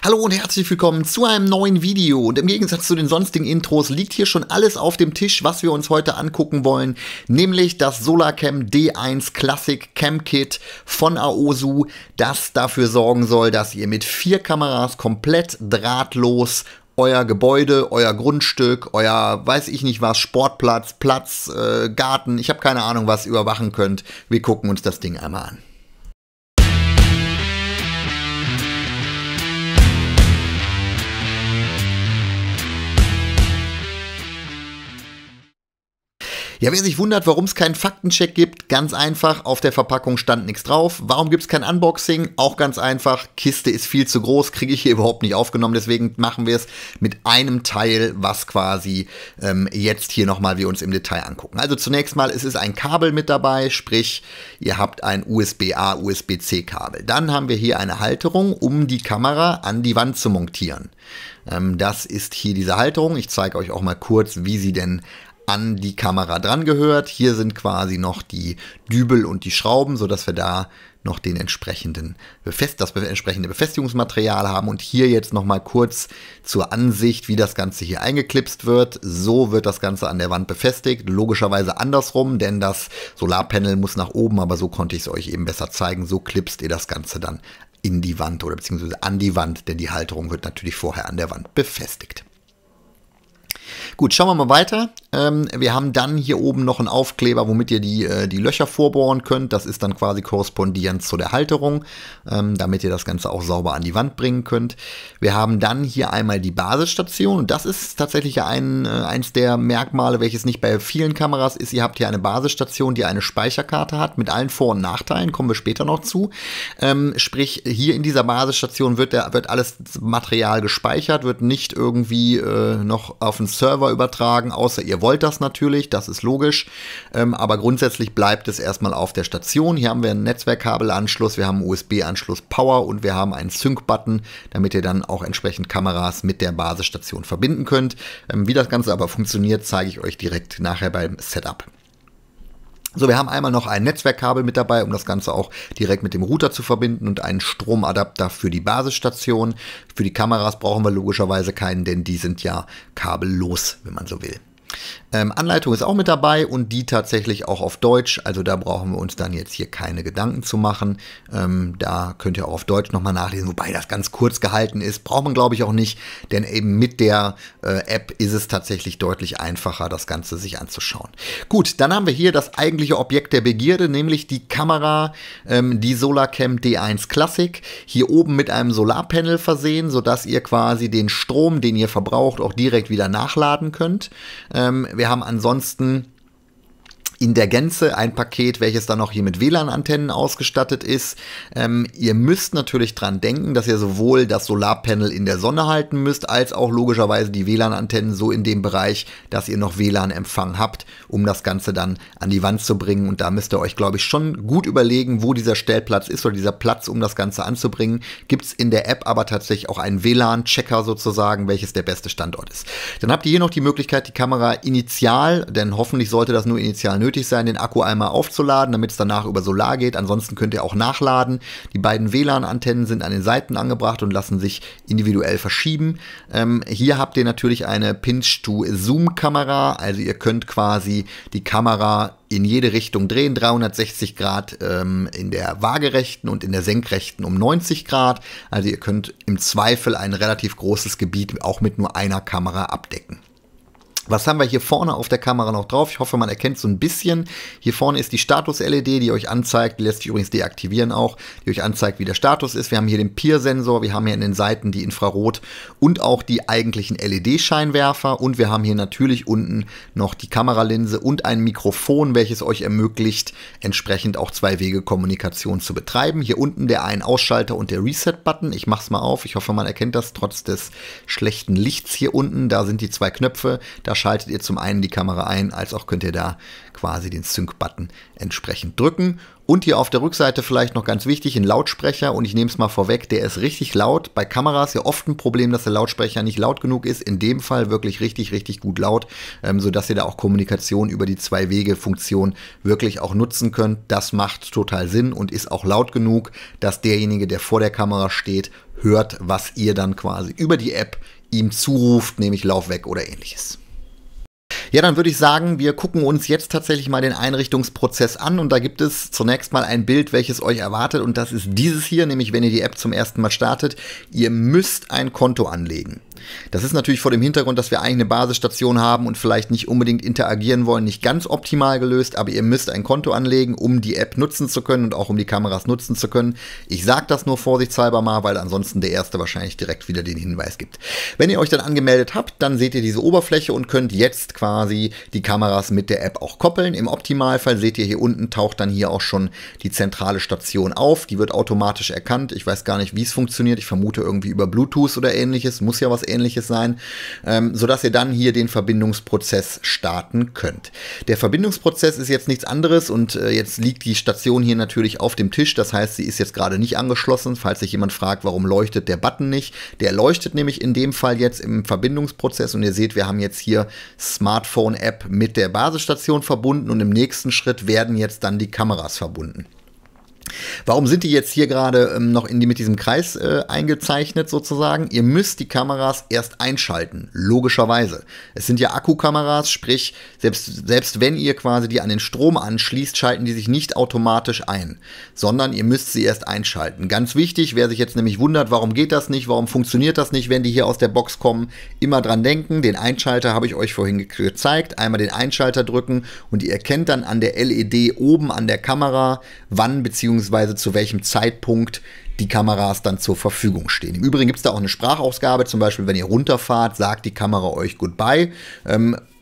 Hallo und herzlich willkommen zu einem neuen Video und im Gegensatz zu den sonstigen Intros liegt hier schon alles auf dem Tisch, was wir uns heute angucken wollen, nämlich das Solarcam D1 Classic Cam Kit von Aosu, das dafür sorgen soll, dass ihr mit 4 Kameras komplett drahtlos euer Gebäude, euer Grundstück, euer weiß ich nicht was, Sportplatz, Platz, Garten, ich habe keine Ahnung was, überwachen könnt. Wir gucken uns das Ding einmal an. Ja, wer sich wundert, warum es keinen Faktencheck gibt, ganz einfach, auf der Verpackung stand nichts drauf. Warum gibt es kein Unboxing? Auch ganz einfach, Kiste ist viel zu groß, kriege ich hier überhaupt nicht aufgenommen, deswegen machen wir es mit einem Teil, was quasi jetzt hier nochmal wir uns im Detail angucken. Also zunächst mal, es ist ein Kabel mit dabei, sprich, ihr habt ein USB-A, USB-C-Kabel. Dann haben wir hier eine Halterung, um die Kamera an die Wand zu montieren. Das ist hier diese Halterung. Ich zeige euch auch mal kurz, wie sie denn an die Kamera dran gehört. Hier sind quasi noch die Dübel und die Schrauben, sodass wir da noch das entsprechende Befestigungsmaterial haben. Und hier jetzt noch mal kurz zur Ansicht, wie das Ganze hier eingeklipst wird. So wird das Ganze an der Wand befestigt. Logischerweise andersrum, denn das Solarpanel muss nach oben, aber so konnte ich es euch eben besser zeigen. So klipst ihr das Ganze dann in die Wand oder beziehungsweise an die Wand, denn die Halterung wird natürlich vorher an der Wand befestigt. Gut, schauen wir mal weiter. Wir haben dann hier oben noch einen Aufkleber, womit ihr die Löcher vorbohren könnt. Das ist dann quasi korrespondierend zu der Halterung, damit ihr das Ganze auch sauber an die Wand bringen könnt. Wir haben dann hier einmal die Basisstation und das ist tatsächlich ja eins der Merkmale, welches nicht bei vielen Kameras ist. Ihr habt hier eine Basisstation, die eine Speicherkarte hat mit allen Vor- und Nachteilen, kommen wir später noch zu. Sprich, hier in dieser Basisstation wird alles Material gespeichert, wird nicht irgendwie noch auf den Server übertragen, außer ihr wollt das natürlich, das ist logisch, aber grundsätzlich bleibt es erstmal auf der Station. Hier haben wir einen Netzwerkkabelanschluss, wir haben einen USB-Anschluss Power und wir haben einen Sync-Button, damit ihr dann auch entsprechend Kameras mit der Basisstation verbinden könnt. Wie das Ganze aber funktioniert, zeige ich euch direkt nachher beim Setup. So, wir haben einmal noch ein Netzwerkkabel mit dabei, um das Ganze auch direkt mit dem Router zu verbinden und einen Stromadapter für die Basisstation. Für die Kameras brauchen wir logischerweise keinen, denn die sind ja kabellos, wenn man so will. Anleitung ist auch mit dabei und die tatsächlich auch auf Deutsch, also da brauchen wir uns dann jetzt hier keine Gedanken zu machen. Da könnt ihr auch auf Deutsch nochmal nachlesen, wobei das ganz kurz gehalten ist, braucht man glaube ich auch nicht, denn eben mit der App ist es tatsächlich deutlich einfacher, das Ganze sich anzuschauen. Gut, dann haben wir hier das eigentliche Objekt der Begierde, nämlich die Kamera, die Solarcam D1 Classic, hier oben mit einem Solarpanel versehen, sodass ihr quasi den Strom, den ihr verbraucht, auch direkt wieder nachladen könnt. Wir haben ansonsten in der Gänze ein Paket, welches dann noch hier mit WLAN-Antennen ausgestattet ist. Ihr müsst natürlich dran denken, dass ihr sowohl das Solarpanel in der Sonne halten müsst, als auch logischerweise die WLAN-Antennen so in dem Bereich, dass ihr noch WLAN-Empfang habt, um das Ganze dann an die Wand zu bringen. Und da müsst ihr euch, glaube ich, schon gut überlegen, wo dieser Stellplatz ist oder dieser Platz, um das Ganze anzubringen. Gibt es in der App aber tatsächlich auch einen WLAN-Checker sozusagen, welches der beste Standort ist. Dann habt ihr hier noch die Möglichkeit, die Kamera initial, denn hoffentlich sollte das nur initial nötig sein, den Akku einmal aufzuladen, damit es danach über Solar geht. Ansonsten könnt ihr auch nachladen. Die beiden WLAN-Antennen sind an den Seiten angebracht und lassen sich individuell verschieben. Hier habt ihr natürlich eine Pinch-to-Zoom-Kamera, also ihr könnt quasi die Kamera in jede Richtung drehen, 360 Grad in der waagerechten und in der senkrechten um 90 Grad. Also ihr könnt im Zweifel ein relativ großes Gebiet auch mit nur einer Kamera abdecken. Was haben wir hier vorne auf der Kamera noch drauf? Ich hoffe, man erkennt so ein bisschen. Hier vorne ist die Status-LED, die euch anzeigt, die lässt sich übrigens deaktivieren auch, die euch anzeigt, wie der Status ist. Wir haben hier den Peer-Sensor, wir haben hier an den Seiten die Infrarot- und auch die eigentlichen LED-Scheinwerfer und wir haben hier natürlich unten noch die Kameralinse und ein Mikrofon, welches euch ermöglicht, entsprechend auch Zwei-Wege-Kommunikation zu betreiben. Hier unten der Ein-Ausschalter und der Reset-Button. Ich mache es mal auf, ich hoffe, man erkennt das trotz des schlechten Lichts hier unten. Da sind die zwei Knöpfe, da schaltet ihr zum einen die Kamera ein, als auch könnt ihr da quasi den Sync-Button entsprechend drücken. Und hier auf der Rückseite vielleicht noch ganz wichtig, ein Lautsprecher, und ich nehme es mal vorweg, der ist richtig laut. Bei Kameras ja oft ein Problem, dass der Lautsprecher nicht laut genug ist. In dem Fall wirklich richtig, richtig gut laut, sodass ihr da auch Kommunikation über die Zwei-Wege-Funktion wirklich auch nutzen könnt. Das macht total Sinn und ist auch laut genug, dass derjenige, der vor der Kamera steht, hört, was ihr dann quasi über die App ihm zuruft, nämlich Lauf weg oder ähnliches. Ja, dann würde ich sagen, wir gucken uns jetzt tatsächlich mal den Einrichtungsprozess an, und da gibt es zunächst mal ein Bild, welches euch erwartet, und das ist dieses hier, nämlich wenn ihr die App zum ersten Mal startet. Ihr müsst ein Konto anlegen. Das ist natürlich vor dem Hintergrund, dass wir eigentlich eine Basisstation haben und vielleicht nicht unbedingt interagieren wollen, nicht ganz optimal gelöst, aber ihr müsst ein Konto anlegen, um die App nutzen zu können und auch um die Kameras nutzen zu können. Ich sage das nur vorsichtshalber mal, weil ansonsten der Erste wahrscheinlich direkt wieder den Hinweis gibt. Wenn ihr euch dann angemeldet habt, dann seht ihr diese Oberfläche und könnt jetzt quasi die Kameras mit der App auch koppeln. Im Optimalfall seht ihr hier unten, taucht dann hier auch schon die zentrale Station auf. Die wird automatisch erkannt. Ich weiß gar nicht, wie es funktioniert. Ich vermute irgendwie über Bluetooth oder ähnliches. Muss ja was Ähnliches sein, sodass ihr dann hier den Verbindungsprozess starten könnt. Der Verbindungsprozess ist jetzt nichts anderes, und jetzt liegt die Station hier natürlich auf dem Tisch. Das heißt, sie ist jetzt gerade nicht angeschlossen. Falls sich jemand fragt, warum leuchtet der Button nicht. Der leuchtet nämlich in dem Fall jetzt im Verbindungsprozess, und ihr seht, wir haben jetzt hier Smartphone-App mit der Basisstation verbunden, und im nächsten Schritt werden jetzt dann die Kameras verbunden. Warum sind die jetzt hier gerade noch mit diesem Kreis eingezeichnet sozusagen? Ihr müsst die Kameras erst einschalten, logischerweise. Es sind ja Akkukameras, sprich, selbst wenn ihr quasi die an den Strom anschließt, schalten die sich nicht automatisch ein, sondern ihr müsst sie erst einschalten. Ganz wichtig, wer sich jetzt nämlich wundert, warum geht das nicht, warum funktioniert das nicht, wenn die hier aus der Box kommen, immer dran denken, den Einschalter habe ich euch vorhin gezeigt, einmal den Einschalter drücken und ihr erkennt dann an der LED oben an der Kamera, wann bzw. zu welchem Zeitpunkt die Kameras dann zur Verfügung stehen. Im Übrigen gibt es da auch eine Sprachausgabe, zum Beispiel wenn ihr runterfahrt, sagt die Kamera euch Goodbye.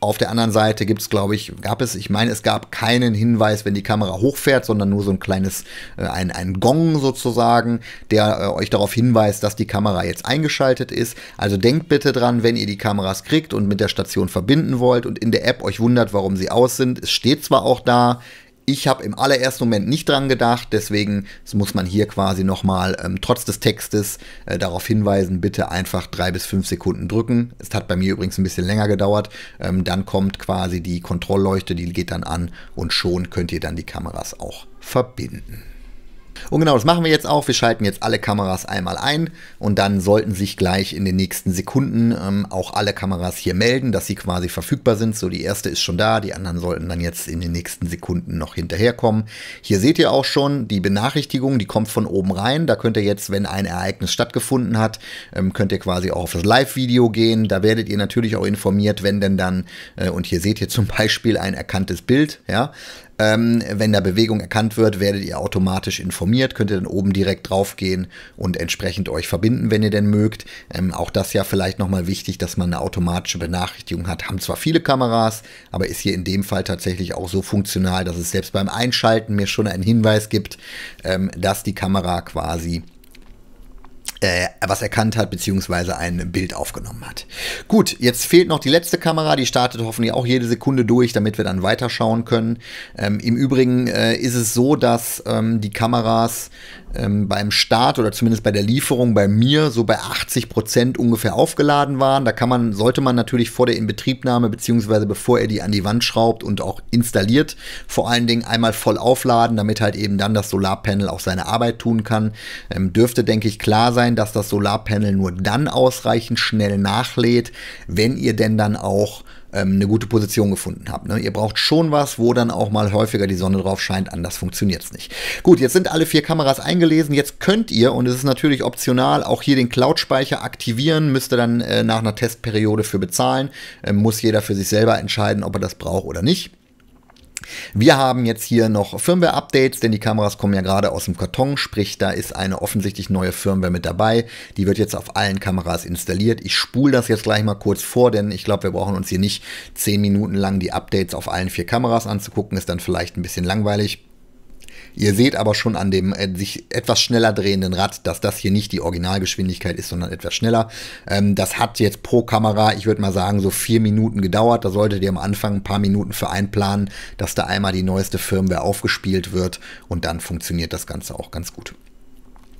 Auf der anderen Seite gibt es, glaube ich, es gab keinen Hinweis, wenn die Kamera hochfährt, sondern nur so ein kleines, ein Gong sozusagen, der euch darauf hinweist, dass die Kamera jetzt eingeschaltet ist. Also denkt bitte dran, wenn ihr die Kameras kriegt und mit der Station verbinden wollt und in der App euch wundert, warum sie aus sind. Es steht zwar auch da, ich habe im allerersten Moment nicht dran gedacht, deswegen muss man hier quasi nochmal trotz des Textes darauf hinweisen, bitte einfach 3 bis 5 Sekunden drücken. Es hat bei mir übrigens ein bisschen länger gedauert. Dann kommt quasi die Kontrollleuchte, die geht dann an, und schon könnt ihr dann die Kameras auch verbinden. Und genau, das machen wir jetzt auch. Wir schalten jetzt alle Kameras einmal ein, und dann sollten sich gleich in den nächsten Sekunden auch alle Kameras hier melden, dass sie quasi verfügbar sind. So, die erste ist schon da, die anderen sollten dann jetzt in den nächsten Sekunden noch hinterherkommen. Hier seht ihr auch schon die Benachrichtigung, die kommt von oben rein. Da könnt ihr jetzt, wenn ein Ereignis stattgefunden hat, könnt ihr quasi auch auf das Live-Video gehen. Da werdet ihr natürlich auch informiert, wenn denn dann, und hier seht ihr zum Beispiel ein erkanntes Bild, ja. Wenn da Bewegung erkannt wird, werdet ihr automatisch informiert, könnt ihr dann oben direkt drauf gehen und entsprechend euch verbinden, wenn ihr denn mögt. Auch das ja vielleicht nochmal wichtig, dass man eine automatische Benachrichtigung hat. Haben zwar viele Kameras, aber ist hier in dem Fall tatsächlich auch so funktional, dass es selbst beim Einschalten mir schon einen Hinweis gibt, dass die Kamera quasi was erkannt hat, beziehungsweise ein Bild aufgenommen hat. Gut, jetzt fehlt noch die letzte Kamera, die startet hoffentlich auch jede Sekunde durch, damit wir dann weiterschauen können. Im Übrigen ist es so, dass die Kameras beim Start oder zumindest bei der Lieferung bei mir so bei 80% ungefähr aufgeladen waren. Da sollte man natürlich vor der Inbetriebnahme beziehungsweise bevor er die an die Wand schraubt und auch installiert, vor allen Dingen einmal voll aufladen, damit halt eben dann das Solarpanel auch seine Arbeit tun kann. Dürfte, denke ich, klar sein, dass das Solarpanel nur dann ausreichend schnell nachlädt, wenn ihr denn dann auch eine gute Position gefunden habt. Ne? Ihr braucht schon was, wo dann auch mal häufiger die Sonne drauf scheint, anders funktioniert es nicht. Gut, jetzt sind alle 4 Kameras eingelesen, jetzt könnt ihr, und es ist natürlich optional, auch hier den Cloud-Speicher aktivieren, müsst ihr dann nach einer Testperiode für bezahlen, muss jeder für sich selber entscheiden, ob er das braucht oder nicht. Wir haben jetzt hier noch Firmware-Updates, denn die Kameras kommen ja gerade aus dem Karton, sprich, da ist eine offensichtlich neue Firmware mit dabei. Die wird jetzt auf allen Kameras installiert. Ich spule das jetzt gleich mal kurz vor, denn ich glaube, wir brauchen uns hier nicht 10 Minuten lang die Updates auf allen 4 Kameras anzugucken, ist dann vielleicht ein bisschen langweilig. Ihr seht aber schon an dem sich etwas schneller drehenden Rad, dass das hier nicht die Originalgeschwindigkeit ist, sondern etwas schneller. Das hat jetzt pro Kamera, ich würde mal sagen, so 4 Minuten gedauert. Da solltet ihr am Anfang ein paar Minuten für einplanen, dass da einmal die neueste Firmware aufgespielt wird und dann funktioniert das Ganze auch ganz gut.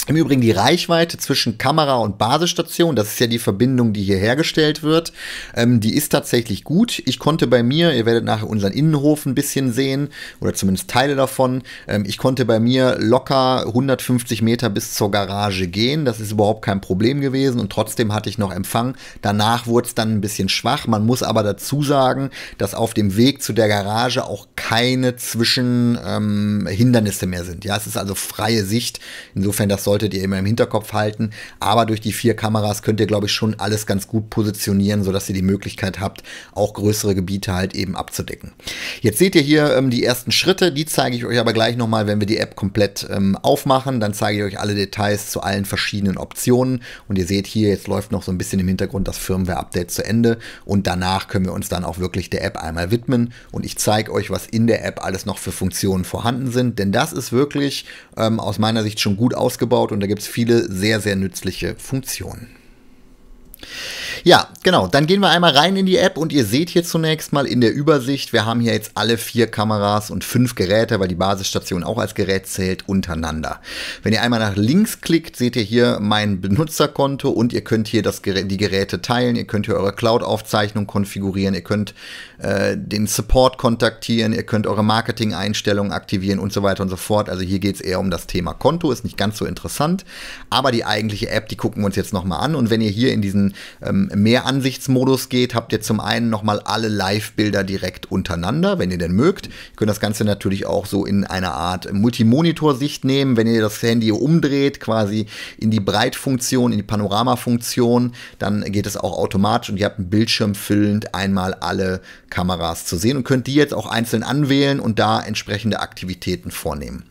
Im Übrigen die Reichweite zwischen Kamera und Basisstation, das ist ja die Verbindung, die hier hergestellt wird, die ist tatsächlich gut. Ich konnte bei mir, ihr werdet nachher unseren Innenhof ein bisschen sehen, oder zumindest Teile davon, ich konnte bei mir locker 150 Meter bis zur Garage gehen. Das ist überhaupt kein Problem gewesen und trotzdem hatte ich noch Empfang. Danach wurde es dann ein bisschen schwach. Man muss aber dazu sagen, dass auf dem Weg zu der Garage auch keine Zwischenhindernisse mehr sind. Ja, es ist also freie Sicht. Insofern, das solltet ihr immer im Hinterkopf halten. Aber durch die 4 Kameras könnt ihr, glaube ich, schon alles ganz gut positionieren, sodass ihr die Möglichkeit habt, auch größere Gebiete halt eben abzudecken. Jetzt seht ihr hier die ersten Schritte. Die zeige ich euch aber gleich nochmal, wenn wir die App komplett aufmachen. Dann zeige ich euch alle Details zu allen verschiedenen Optionen. Und ihr seht hier, jetzt läuft noch so ein bisschen im Hintergrund das Firmware-Update zu Ende. Und danach können wir uns dann auch wirklich der App einmal widmen. Und ich zeige euch, was in der App alles noch für Funktionen vorhanden sind. Denn das ist wirklich aus meiner Sicht schon gut ausgebaut und da gibt es viele sehr, sehr nützliche Funktionen. Ja, genau, dann gehen wir einmal rein in die App und ihr seht hier zunächst mal in der Übersicht, wir haben hier jetzt alle 4 Kameras und 5 Geräte, weil die Basisstation auch als Gerät zählt, untereinander. Wenn ihr einmal nach links klickt, seht ihr hier mein Benutzerkonto und ihr könnt hier die Geräte teilen, ihr könnt hier eure Cloud-Aufzeichnung konfigurieren, ihr könnt den Support kontaktieren, ihr könnt eure Marketing-Einstellungen aktivieren und so weiter und so fort. Also hier geht es eher um das Thema Konto, ist nicht ganz so interessant, aber die eigentliche App, die gucken wir uns jetzt nochmal an und wenn ihr hier in diesen Mehransichtsmodus geht, habt ihr zum einen nochmal alle Live-Bilder direkt untereinander, wenn ihr denn mögt. Ihr könnt das Ganze natürlich auch so in einer Art Multimonitor-Sicht nehmen, wenn ihr das Handy umdreht, quasi in die Breitfunktion, in die Panorama-Funktion, dann geht es auch automatisch und ihr habt einen Bildschirm füllend einmal alle Kameras zu sehen und könnt die jetzt auch einzeln anwählen und da entsprechende Aktivitäten vornehmen.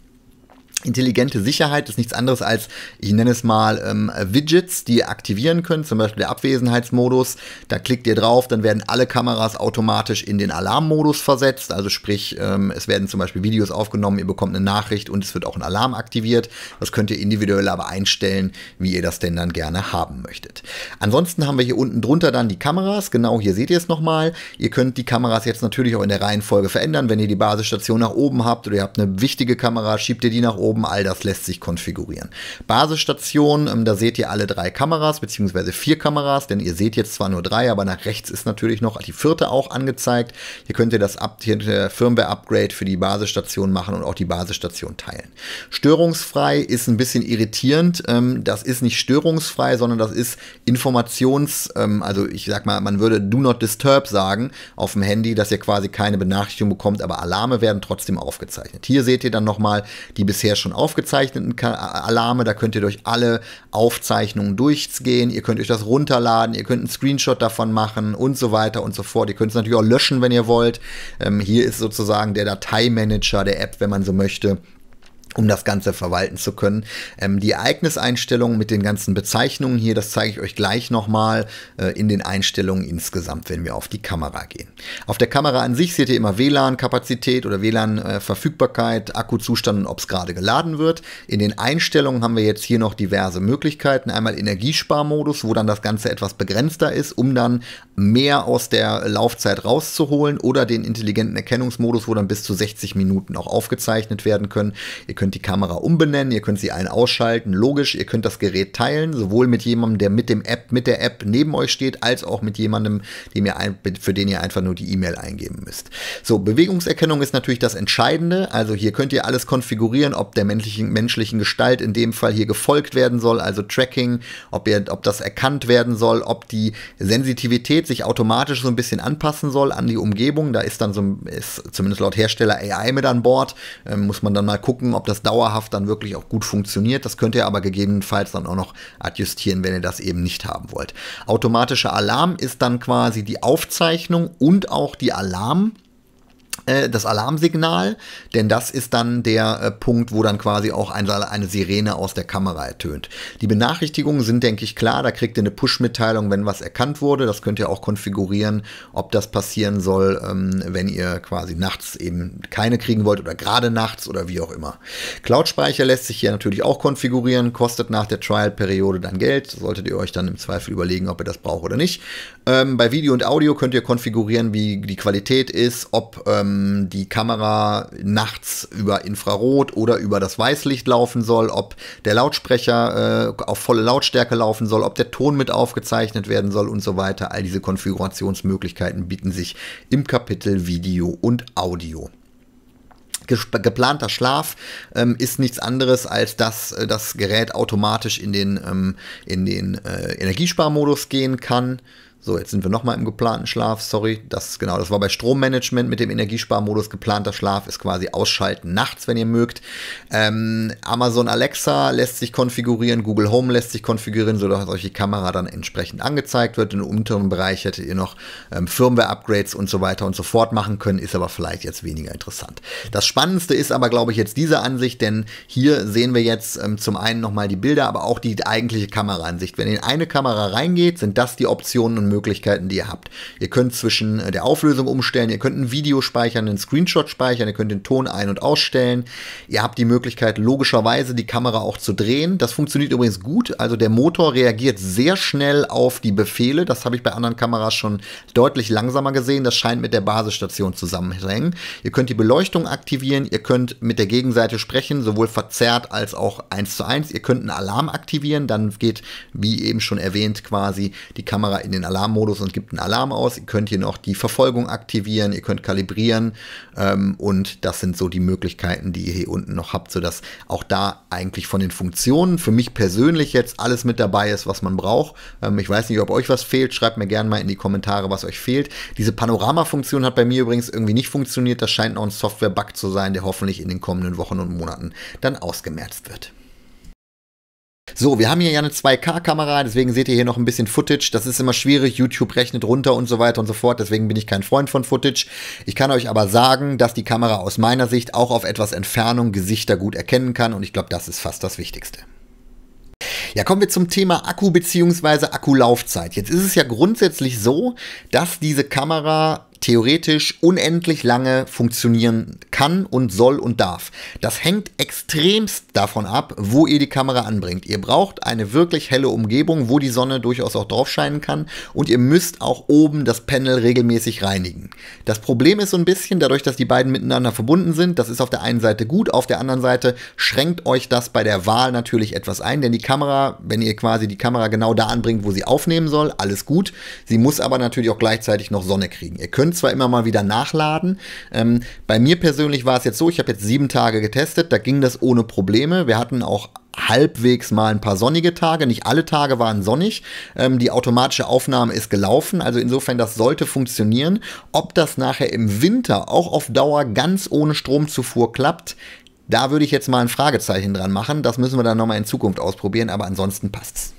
Intelligente Sicherheit ist nichts anderes als, ich nenne es mal, Widgets, die ihr aktivieren könnt, zum Beispiel der Abwesenheitsmodus. Da klickt ihr drauf, dann werden alle Kameras automatisch in den Alarmmodus versetzt. Also sprich, es werden zum Beispiel Videos aufgenommen, ihr bekommt eine Nachricht und es wird auch ein Alarm aktiviert. Das könnt ihr individuell aber einstellen, wie ihr das denn dann gerne haben möchtet. Ansonsten haben wir hier unten drunter dann die Kameras. Genau, hier seht ihr es nochmal. Ihr könnt die Kameras jetzt natürlich auch in der Reihenfolge verändern. Wenn ihr die Basisstation nach oben habt oder ihr habt eine wichtige Kamera, schiebt ihr die nach oben. All das lässt sich konfigurieren. Basisstation, da seht ihr alle 3 Kameras, beziehungsweise 4 Kameras, denn ihr seht jetzt zwar nur 3, aber nach rechts ist natürlich noch die 4. auch angezeigt. Hier könnt ihr das Firmware-Upgrade für die Basisstation machen und auch die Basisstation teilen. Störungsfrei ist ein bisschen irritierend. Das ist nicht störungsfrei, sondern das ist also ich sag mal, man würde Do Not Disturb sagen auf dem Handy, dass ihr quasi keine Benachrichtigung bekommt, aber Alarme werden trotzdem aufgezeichnet. Hier seht ihr dann nochmal die bisher schon aufgezeichneten Alarme, da könnt ihr durch alle Aufzeichnungen durchgehen, ihr könnt euch das runterladen, ihr könnt einen Screenshot davon machen und so weiter und so fort. Ihr könnt es natürlich auch löschen, wenn ihr wollt. Hier ist sozusagen der Dateimanager der App, wenn man so möchte, um das Ganze verwalten zu können. Die Ereigniseinstellungen mit den ganzen Bezeichnungen hier, das zeige ich euch gleich nochmal in den Einstellungen insgesamt, wenn wir auf die Kamera gehen. Auf der Kamera an sich seht ihr immer WLAN-Kapazität oder WLAN-Verfügbarkeit, Akkuzustand und ob es gerade geladen wird. In den Einstellungen haben wir jetzt hier noch diverse Möglichkeiten. Einmal Energiesparmodus, wo dann das Ganze etwas begrenzter ist, um dann mehr aus der Laufzeit rauszuholen, oder den intelligenten Erkennungsmodus, wo dann bis zu 60 Minuten auch aufgezeichnet werden können. Ihr könnt die Kamera umbenennen, ihr könnt sie ein- ausschalten, logisch, ihr könnt das Gerät teilen, sowohl mit jemandem, der mit der App neben euch steht, als auch mit jemandem, für den ihr einfach nur die E-Mail eingeben müsst. So, Bewegungserkennung ist natürlich das Entscheidende, also hier könnt ihr alles konfigurieren, ob der menschlichen Gestalt in dem Fall hier gefolgt werden soll, also Tracking, ob das erkannt werden soll, ob die Sensitivität sich automatisch so ein bisschen anpassen soll an die Umgebung, da ist dann ist zumindest laut Hersteller AI mit an Bord, muss man dann mal gucken, ob das dauerhaft dann wirklich auch gut funktioniert. Das könnt ihr aber gegebenenfalls dann auch noch adjustieren, wenn ihr das eben nicht haben wollt. Automatischer Alarm ist dann quasi die Aufzeichnung und auch die Alarm das Alarmsignal, denn das ist dann der Punkt, wo dann quasi auch eine Sirene aus der Kamera ertönt. Die Benachrichtigungen sind, denke ich, klar, da kriegt ihr eine Push-Mitteilung, wenn was erkannt wurde. Das könnt ihr auch konfigurieren, ob das passieren soll, wenn ihr quasi nachts eben keine kriegen wollt oder gerade nachts oder wie auch immer. Cloud-Speicher lässt sich hier natürlich auch konfigurieren, kostet nach der Trial-Periode dann Geld. Solltet ihr euch dann im Zweifel überlegen, ob ihr das braucht oder nicht. Bei Video und Audio könnt ihr konfigurieren, wie die Qualität ist, ob die Kamera nachts über Infrarot oder über das Weißlicht laufen soll, ob der Lautsprecher auf volle Lautstärke laufen soll, ob der Ton mit aufgezeichnet werden soll und so weiter. All diese Konfigurationsmöglichkeiten bieten sich im Kapitel Video und Audio. Geplanter Schlaf ist nichts anderes, als dass das Gerät automatisch in den Energiesparmodus gehen kann. So, jetzt sind wir nochmal im geplanten Schlaf, sorry, das war bei Strommanagement mit dem Energiesparmodus. Geplanter Schlaf ist quasi ausschalten nachts, wenn ihr mögt. Amazon Alexa lässt sich konfigurieren, Google Home lässt sich konfigurieren, sodass euch die Kamera dann entsprechend angezeigt wird. Im unteren Bereich hättet ihr noch Firmware-Upgrades und so weiter und so fort machen können, ist aber vielleicht jetzt weniger interessant. Das Spannendste ist aber, glaube ich, jetzt diese Ansicht, denn hier sehen wir jetzt zum einen nochmal die Bilder, aber auch die eigentliche Kameraansicht. Wenn ihr in eine Kamera reingeht, sind das die Optionen und Möglichkeiten, die ihr habt. Ihr könnt zwischen der Auflösung umstellen, ihr könnt ein Video speichern, einen Screenshot speichern, ihr könnt den Ton ein- und ausstellen. Ihr habt die Möglichkeit, logischerweise die Kamera auch zu drehen. Das funktioniert übrigens gut. Also der Motor reagiert sehr schnell auf die Befehle. Das habe ich bei anderen Kameras schon deutlich langsamer gesehen. Das scheint mit der Basisstation zusammenhängen. Ihr könnt die Beleuchtung aktivieren, ihr könnt mit der Gegenseite sprechen, sowohl verzerrt als auch 1:1. Ihr könnt einen Alarm aktivieren, dann geht, wie eben schon erwähnt, quasi die Kamera in den Alarmmodus und gibt einen Alarm aus. Ihr könnt hier noch die Verfolgung aktivieren, ihr könnt kalibrieren und das sind so die Möglichkeiten, die ihr hier unten noch habt, sodass auch da eigentlich von den Funktionen für mich persönlich jetzt alles mit dabei ist, was man braucht. Ich weiß nicht, ob euch was fehlt, schreibt mir gerne mal in die Kommentare, was euch fehlt. Diese Panorama-Funktion hat bei mir übrigens irgendwie nicht funktioniert. Das scheint noch ein Software-Bug zu sein, der hoffentlich in den kommenden Wochen und Monaten dann ausgemerzt wird. So, wir haben hier ja eine 2K-Kamera, deswegen seht ihr hier noch ein bisschen Footage. Das ist immer schwierig, YouTube rechnet runter und so weiter und so fort, deswegen bin ich kein Freund von Footage. Ich kann euch aber sagen, dass die Kamera aus meiner Sicht auch auf etwas Entfernung Gesichter gut erkennen kann und ich glaube, das ist fast das Wichtigste. Ja, kommen wir zum Thema Akku bzw. Akkulaufzeit. Jetzt ist es ja grundsätzlich so, dass diese Kamera theoretisch unendlich lange funktionieren kann und soll und darf. Das hängt extremst davon ab, wo ihr die Kamera anbringt. Ihr braucht eine wirklich helle Umgebung, wo die Sonne durchaus auch drauf scheinen kann und ihr müsst auch oben das Panel regelmäßig reinigen. Das Problem ist so ein bisschen, dadurch, dass die beiden miteinander verbunden sind, das ist auf der einen Seite gut, auf der anderen Seite schränkt euch das bei der Wahl natürlich etwas ein, denn die Kamera, wenn ihr quasi die Kamera genau da anbringt, wo sie aufnehmen soll, alles gut. Sie muss aber natürlich auch gleichzeitig noch Sonne kriegen. Ihr könnt zwar immer mal wieder nachladen. Bei mir persönlich war es jetzt so, ich habe jetzt 7 Tage getestet, da ging das ohne Probleme. Wir hatten auch halbwegs mal ein paar sonnige Tage, nicht alle Tage waren sonnig. Die automatische Aufnahme ist gelaufen, also insofern, das sollte funktionieren. Ob das nachher im Winter auch auf Dauer ganz ohne Stromzufuhr klappt, da würde ich jetzt mal ein Fragezeichen dran machen. Das müssen wir dann nochmal in Zukunft ausprobieren, aber ansonsten passt's.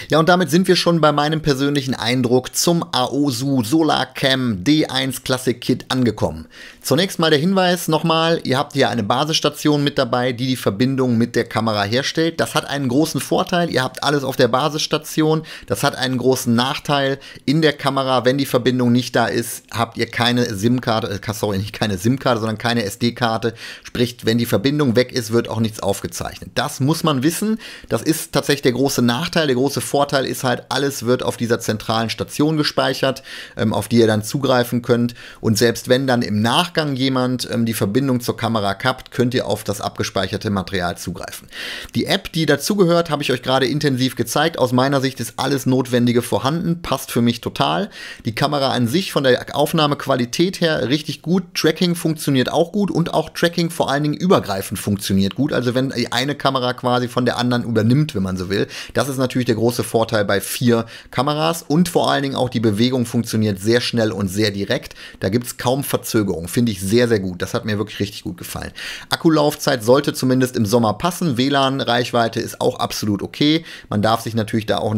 Ja, und damit sind wir schon bei meinem persönlichen Eindruck zum Aosu Solarcam D1 Classic Kit angekommen. Zunächst mal der Hinweis nochmal, ihr habt hier eine Basisstation mit dabei, die die Verbindung mit der Kamera herstellt. Das hat einen großen Vorteil, ihr habt alles auf der Basisstation. Das hat einen großen Nachteil in der Kamera, wenn die Verbindung nicht da ist, habt ihr keine SIM-Karte, sorry, nicht keine SIM-Karte, sondern keine SD-Karte. Sprich, wenn die Verbindung weg ist, wird auch nichts aufgezeichnet. Das muss man wissen, das ist tatsächlich der große Nachteil. Der große Vorteil ist halt, alles wird auf dieser zentralen Station gespeichert, auf die ihr dann zugreifen könnt. Und selbst wenn dann im Nachgang jemand die Verbindung zur Kamera kappt, könnt ihr auf das abgespeicherte Material zugreifen. Die App, die dazugehört, habe ich euch gerade intensiv gezeigt. Aus meiner Sicht ist alles Notwendige vorhanden, passt für mich total. Die Kamera an sich von der Aufnahmequalität her richtig gut. Tracking funktioniert auch gut und auch Tracking vor allen Dingen übergreifend funktioniert gut. Also wenn die eine Kamera quasi von der anderen übernimmt, wenn man so will. Das ist natürlich der große Vorteil bei 4 Kameras und vor allen Dingen auch die Bewegung funktioniert sehr schnell und sehr direkt. Da gibt es kaum Verzögerung. Finde ich sehr, sehr gut. Das hat mir wirklich richtig gut gefallen. Akkulaufzeit sollte zumindest im Sommer passen. WLAN-Reichweite ist auch absolut okay. Man darf sich natürlich da auch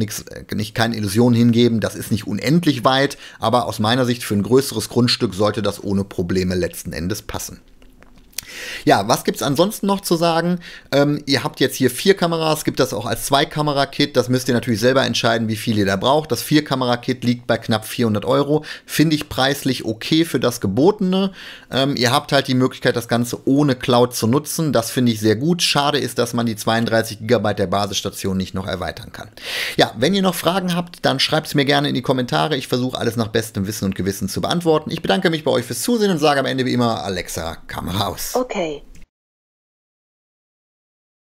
keine Illusionen hingeben. Das ist nicht unendlich weit, aber aus meiner Sicht für ein größeres Grundstück sollte das ohne Probleme letzten Endes passen. Ja, was gibt's ansonsten noch zu sagen? Ihr habt jetzt hier 4 Kameras, gibt das auch als 2-Kamera-Kit. Das müsst ihr natürlich selber entscheiden, wie viel ihr da braucht. Das 4-Kamera-Kit liegt bei knapp 400 Euro. Finde ich preislich okay für das Gebotene. Ihr habt halt die Möglichkeit, das Ganze ohne Cloud zu nutzen. Das finde ich sehr gut. Schade ist, dass man die 32 GB der Basisstation nicht noch erweitern kann. Ja, wenn ihr noch Fragen habt, dann schreibt es mir gerne in die Kommentare. Ich versuche alles nach bestem Wissen und Gewissen zu beantworten. Ich bedanke mich bei euch fürs Zusehen und sage am Ende wie immer, Alexa, Kamera aus. Okay.